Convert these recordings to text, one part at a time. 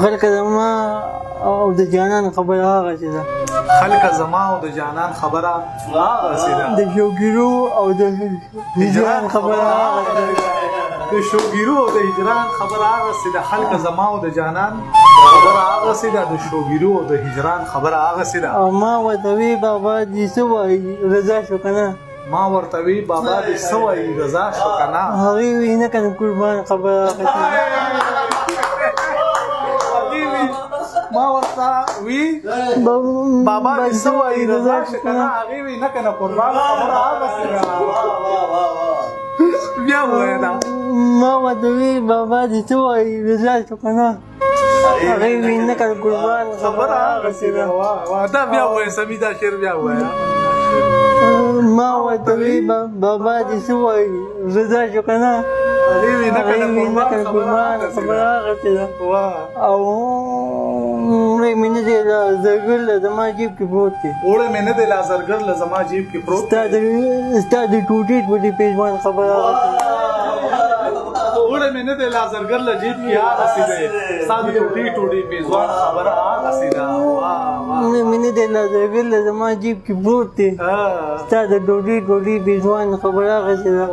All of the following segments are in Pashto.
خلق زما او د جانان خبره هغه چې ده خلق زما او د جانان خبره هغه چې ده د شوګیرو او د هجران خبره هغه چې ده د شوګیرو او د هجران خبره هغه چې ده خلق زما او د جانان خبره هغه چې ده د شوګیرو او د هجران خبره هغه چې ده او ما ورته وی بابا دې څه وایي رضا شو که نه ما ورته وی بابا دې څه وایي رضا شو که نه هغې وی نه که نه قربان خبره هغه چې ده ما ورته وی بابا دې څه وایي رضا شو که نه هغې وی نه که نه قربان خبره هغه چې ده بیا ووایه دا ما ورته وی بابا دې څه وایي رضا شو که نه هغې وی نه که نه قربان خبره هغه چې ده دا بیا ووایه سمي دا شعر بیا ووایه ما ورته وی بابا دې څه وایي رضا شو که نه هغې وی نه که نه قربان خبره هغه چې ده او وړی مې نه دی له زرګر له زما جیب کې پروت دی وړی مې نه دی له زرګر له زما جیب کې پروت ستا د ټوټې ټوټې پېژمان خبره هغه چې ده وړی مې نه دی له زرګر له جیب کې هغسې دی ستا د ټوټې ټوټې پېژوان خبره هغسې ده وړی مې نه دی له زرګر له زما جیب کې پروت دی ستا د ټوټې ټوټې پېژمان خبره هغه چې ده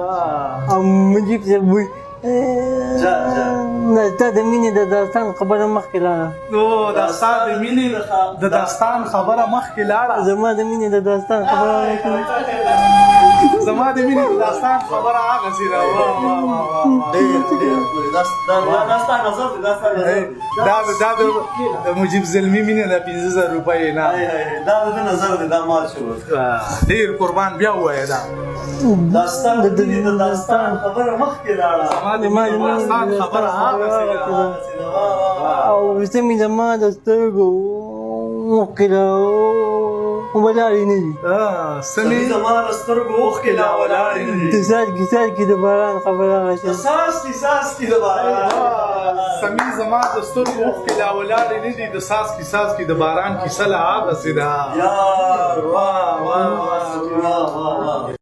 او مجیب صاحب وایي نه ستا د مینې د داستان خبره مخکې لاړه دا ستا د مینې د داستان خبره مخکې لاړه زما د مینې د داستان خبره زما د مینې د داستان خبره هغسې ده دا د مجیب زلمي مینې د 50,000 روپۍ نه دا د نظر دی دا مال شو ډېر قربان بیا ووایه دا داستان د داستان خبره مخکې لاړه زما د مینې د داستان خبره هغسې ده او وروسته مې زما د سترګو مخکې ولاړې نه دي سمې زما د سترګو اوښکې لا ولاړې نه دي د څاڅکي د باران خبره هغه چې څاڅکي د باران سمې زما د سترګو اوښکې لا ولاړې نه دي د څاڅکي د باران کیسه لا هغسې ده یا واه واه واه